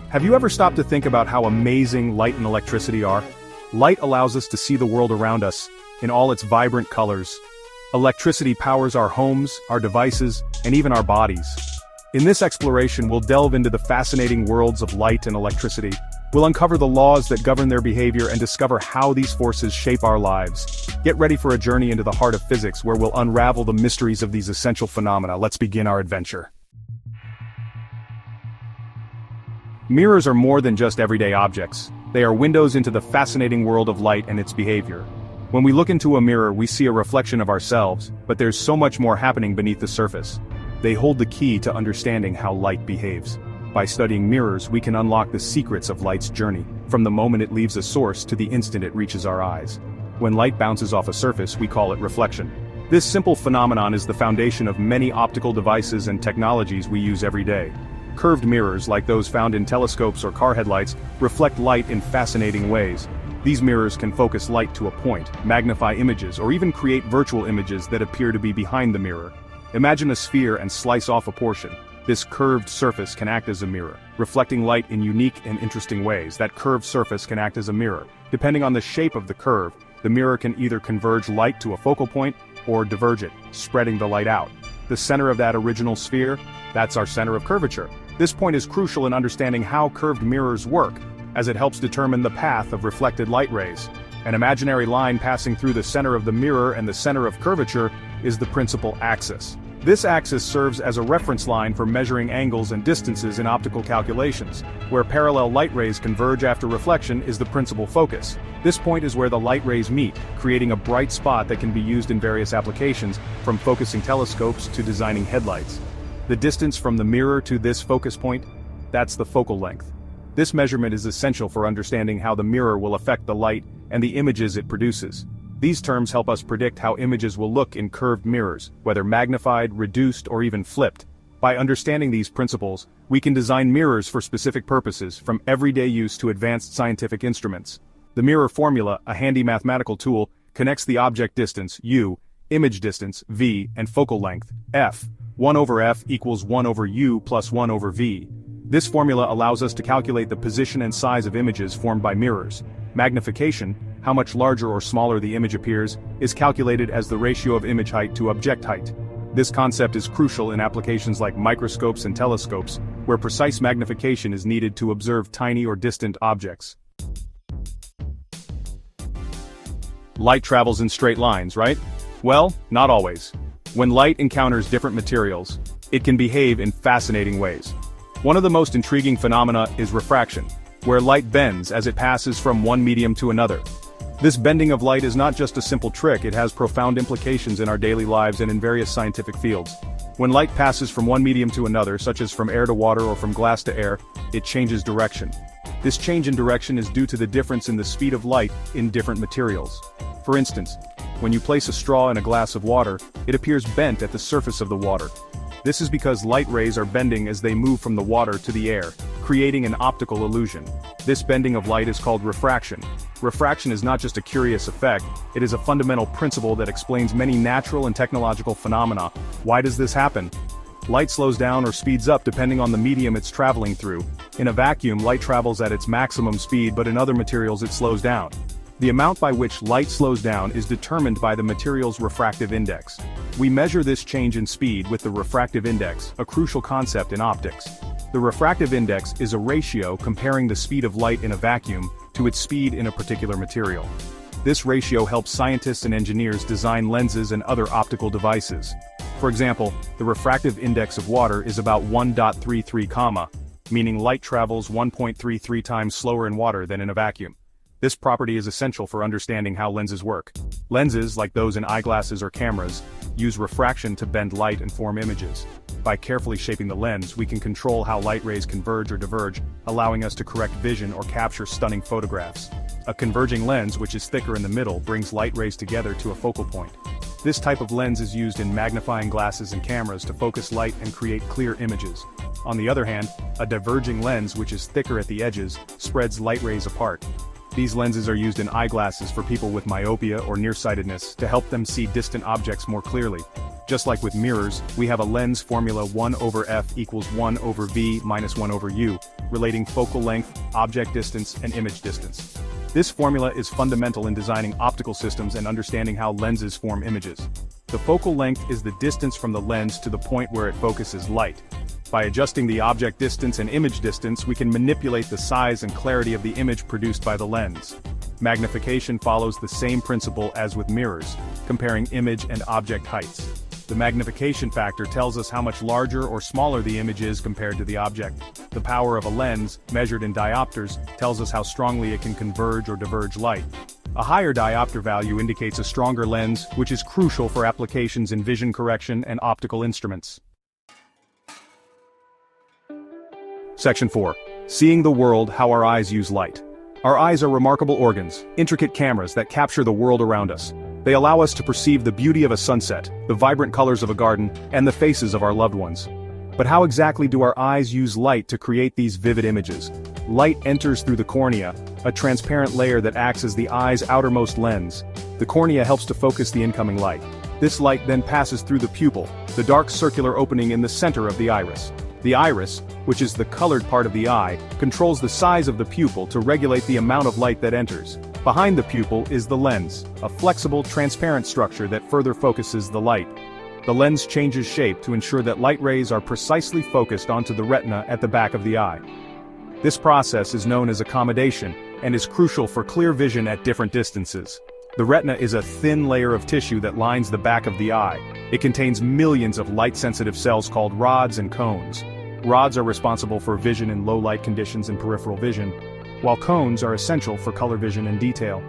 Have you ever stopped to think about how amazing light and electricity are? Light allows us to see the world around us, in all its vibrant colors. Electricity powers our homes, our devices, and even our bodies. In this exploration, we'll delve into the fascinating worlds of light and electricity. We'll uncover the laws that govern their behavior and discover how these forces shape our lives. Get ready for a journey into the heart of physics where we'll unravel the mysteries of these essential phenomena. Let's begin our adventure. Mirrors are more than just everyday objects. They are windows into the fascinating world of light and its behavior. When we look into a mirror, we see a reflection of ourselves, but there's so much more happening beneath the surface. They hold the key to understanding how light behaves. By studying mirrors, we can unlock the secrets of light's journey, from the moment it leaves a source to the instant it reaches our eyes. When light bounces off a surface, we call it reflection. This simple phenomenon is the foundation of many optical devices and technologies we use every day. Curved mirrors, like those found in telescopes or car headlights, reflect light in fascinating ways. These mirrors can focus light to a point, magnify images, or even create virtual images that appear to be behind the mirror. Imagine a sphere and slice off a portion. This curved surface can act as a mirror, reflecting light in unique and interesting ways. That curved surface can act as a mirror. Depending on the shape of the curve, the mirror can either converge light to a focal point or diverge it, spreading the light out. The center of that original sphere, that's our center of curvature. This point is crucial in understanding how curved mirrors work, as it helps determine the path of reflected light rays. An imaginary line passing through the center of the mirror and the center of curvature is the principal axis. This axis serves as a reference line for measuring angles and distances in optical calculations. Where parallel light rays converge after reflection is the principal focus. This point is where the light rays meet, creating a bright spot that can be used in various applications, from focusing telescopes to designing headlights. The distance from the mirror to this focus point, that's the focal length. This measurement is essential for understanding how the mirror will affect the light and the images it produces. These terms help us predict how images will look in curved mirrors, whether magnified, reduced, or even flipped. By understanding these principles, we can design mirrors for specific purposes, from everyday use to advanced scientific instruments. The mirror formula, a handy mathematical tool, connects the object distance, u, image distance, v, and focal length, f. 1 over f equals 1 over u plus 1 over v. This formula allows us to calculate the position and size of images formed by mirrors. Magnification, how much larger or smaller the image appears, is calculated as the ratio of image height to object height. This concept is crucial in applications like microscopes and telescopes, where precise magnification is needed to observe tiny or distant objects. Light travels in straight lines, right? Well, not always. When light encounters different materials, it can behave in fascinating ways. One of the most intriguing phenomena is refraction, where light bends as it passes from one medium to another. This bending of light is not just a simple trick, it has profound implications in our daily lives and in various scientific fields. When light passes from one medium to another, such as from air to water or from glass to air, it changes direction. This change in direction is due to the difference in the speed of light in different materials. For instance, when you place a straw in a glass of water, it appears bent at the surface of the water. This is because light rays are bending as they move from the water to the air, creating an optical illusion. This bending of light is called refraction. Refraction is not just a curious effect, it is a fundamental principle that explains many natural and technological phenomena. Why does this happen? Light slows down or speeds up depending on the medium it's traveling through. In a vacuum, light travels at its maximum speed, but in other materials it slows down. The amount by which light slows down is determined by the material's refractive index. We measure this change in speed with the refractive index, a crucial concept in optics. The refractive index is a ratio comparing the speed of light in a vacuum to its speed in a particular material. This ratio helps scientists and engineers design lenses and other optical devices. For example, the refractive index of water is about 1.33, meaning light travels 1.33 times slower in water than in a vacuum. This property is essential for understanding how lenses work. Lenses, like those in eyeglasses or cameras, use refraction to bend light and form images. By carefully shaping the lens, we can control how light rays converge or diverge, allowing us to correct vision or capture stunning photographs. A converging lens, which is thicker in the middle, brings light rays together to a focal point. This type of lens is used in magnifying glasses and cameras to focus light and create clear images. On the other hand, a diverging lens, which is thicker at the edges, spreads light rays apart. These lenses are used in eyeglasses for people with myopia or nearsightedness to help them see distant objects more clearly. Just like with mirrors, we have a lens formula 1 over f equals 1 over v minus 1 over u. relating focal length, object distance, and image distance. This formula is fundamental in designing optical systems and understanding how lenses form images. The focal length is the distance from the lens to the point where it focuses light. By adjusting the object distance and image distance, we can manipulate the size and clarity of the image produced by the lens. Magnification follows the same principle as with mirrors, comparing image and object heights. The magnification factor tells us how much larger or smaller the image is compared to the object. The power of a lens, measured in diopters, tells us how strongly it can converge or diverge light. A higher diopter value indicates a stronger lens, which is crucial for applications in vision correction and optical instruments. Section 4. Seeing the world, how our eyes use light. Our eyes are remarkable organs, intricate cameras that capture the world around us. They allow us to perceive the beauty of a sunset, the vibrant colors of a garden, and the faces of our loved ones. But how exactly do our eyes use light to create these vivid images? Light enters through the cornea, a transparent layer that acts as the eye's outermost lens. The cornea helps to focus the incoming light. This light then passes through the pupil, the dark circular opening in the center of the iris. The iris, which is the colored part of the eye, controls the size of the pupil to regulate the amount of light that enters. Behind the pupil is the lens, a flexible, transparent structure that further focuses the light. The lens changes shape to ensure that light rays are precisely focused onto the retina at the back of the eye. This process is known as accommodation, and is crucial for clear vision at different distances. The retina is a thin layer of tissue that lines the back of the eye. It contains millions of light-sensitive cells called rods and cones. Rods are responsible for vision in low-light conditions and peripheral vision, while cones are essential for color vision and detail.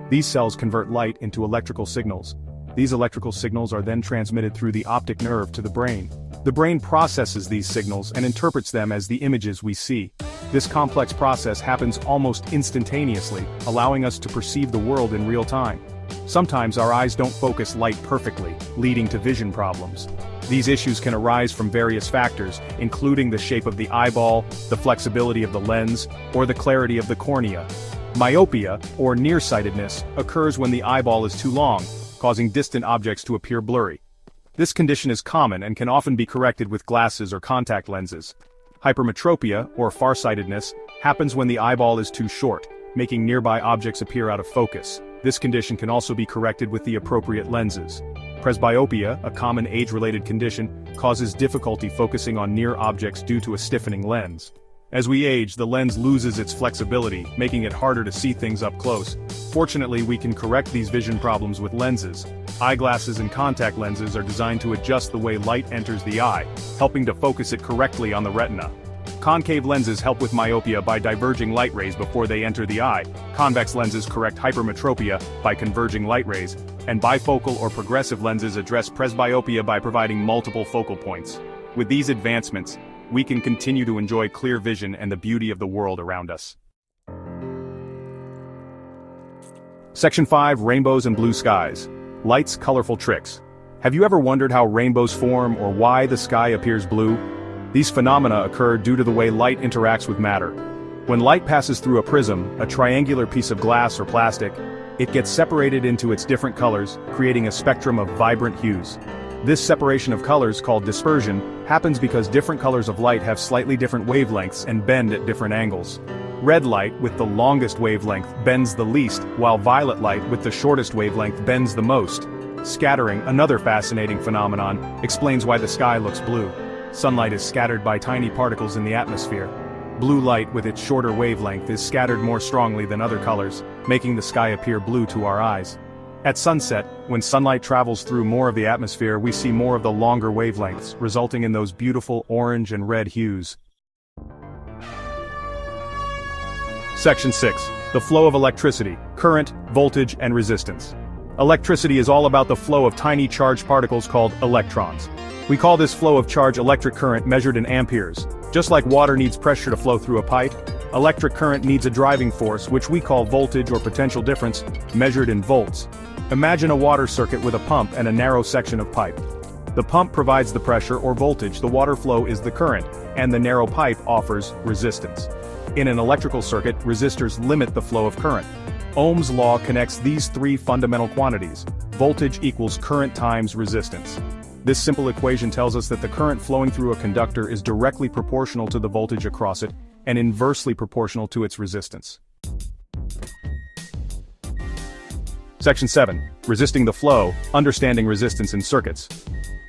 These cells convert light into electrical signals. These electrical signals are then transmitted through the optic nerve to the brain. The brain processes these signals and interprets them as the images we see. This complex process happens almost instantaneously, allowing us to perceive the world in real time. Sometimes our eyes don't focus light perfectly, leading to vision problems. These issues can arise from various factors, including the shape of the eyeball, the flexibility of the lens, or the clarity of the cornea. Myopia, or nearsightedness, occurs when the eyeball is too long, causing distant objects to appear blurry. This condition is common and can often be corrected with glasses or contact lenses. Hypermetropia, or farsightedness, happens when the eyeball is too short, making nearby objects appear out of focus. This condition can also be corrected with the appropriate lenses. Presbyopia, a common age-related condition, causes difficulty focusing on near objects due to a stiffening lens. As we age, the lens loses its flexibility, making it harder to see things up close. Fortunately, we can correct these vision problems with lenses. Eyeglasses and contact lenses are designed to adjust the way light enters the eye, helping to focus it correctly on the retina. Concave lenses help with myopia by diverging light rays before they enter the eye. Convex lenses correct hypermetropia by converging light rays, and bifocal or progressive lenses address presbyopia by providing multiple focal points. With these advancements, we can continue to enjoy clear vision and the beauty of the world around us. Section 5. Rainbows and blue skies. Light's colorful tricks. Have you ever wondered how rainbows form or why the sky appears blue? These phenomena occur due to the way light interacts with matter. When light passes through a prism, a triangular piece of glass or plastic, it gets separated into its different colors, creating a spectrum of vibrant hues. This separation of colors, called dispersion, happens because different colors of light have slightly different wavelengths and bend at different angles. Red light, with the longest wavelength, bends the least, while violet light, with the shortest wavelength, bends the most. Scattering, another fascinating phenomenon, explains why the sky looks blue. Sunlight is scattered by tiny particles in the atmosphere. Blue light, with its shorter wavelength, is scattered more strongly than other colors, making the sky appear blue to our eyes. At sunset, when sunlight travels through more of the atmosphere, we see more of the longer wavelengths, resulting in those beautiful orange and red hues. Section 6. The flow of electricity, current, voltage, and resistance. Electricity is all about the flow of tiny charged particles called electrons. We call this flow of charge electric current, measured in amperes. Just like water needs pressure to flow through a pipe, electric current needs a driving force, which we call voltage or potential difference, measured in volts. Imagine a water circuit with a pump and a narrow section of pipe. The pump provides the pressure or voltage, the water flow is the current, and the narrow pipe offers resistance. In an electrical circuit, resistors limit the flow of current. Ohm's law connects these three fundamental quantities. Voltage equals current times resistance. This simple equation tells us that the current flowing through a conductor is directly proportional to the voltage across it, and inversely proportional to its resistance. Section 7. Resisting the flow, understanding resistance in circuits.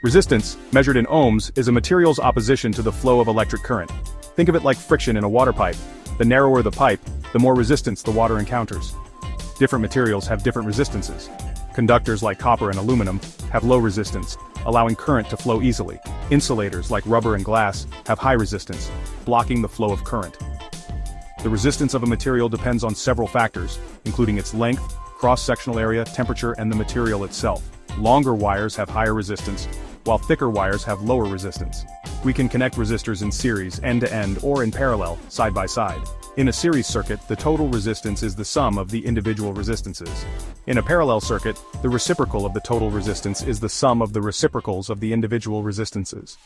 Resistance, measured in ohms, is a material's opposition to the flow of electric current. Think of it like friction in a water pipe. The narrower the pipe, the more resistance the water encounters. Different materials have different resistances. Conductors like copper and aluminum have low resistance, allowing current to flow easily. Insulators like rubber and glass have high resistance, blocking the flow of current. The resistance of a material depends on several factors, including its length, cross-sectional area, temperature, and the material itself. Longer wires have higher resistance, while thicker wires have lower resistance. We can connect resistors in series, end-to-end, or in parallel, side by side. In a series circuit, the total resistance is the sum of the individual resistances. In a parallel circuit, the reciprocal of the total resistance is the sum of the reciprocals of the individual resistances.